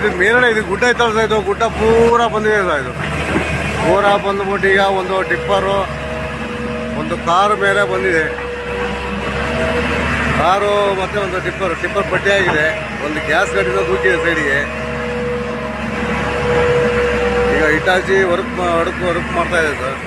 ಇದು ಮೇಲ್ಗಡೆ ಇದು ಗುಡ್ಡ ಐತಲ್ಲ ಸರ್, ಇದು ಗುಡ್ಡ ಪೂರಾ ಬಂದಿದೆ ಸರ್. ಇದು ಪೂರಾ ಬಂದ್ಬಿಟ್ಟು ಈಗ ಒಂದು ಟಿಪ್ಪರು ಒಂದು ಕಾರು ಮೇಲೆ ಬಂದಿದೆ. ಕಾರು ಮತ್ತೆ ಒಂದು ಟಿಪ್ಪರ್ ಪಟ್ಟಿ ಆಗಿದೆ. ಒಂದು ಗ್ಯಾಸ್ ಗಾಡಿನ ದೂಕಿದೆ ಸೈಡಿಗೆ. ಈಗ ಹಿಟಾಚಿ ವರ್ಕ್ ಮಾಡ್ತಾ ಇದೆ ಸರ್.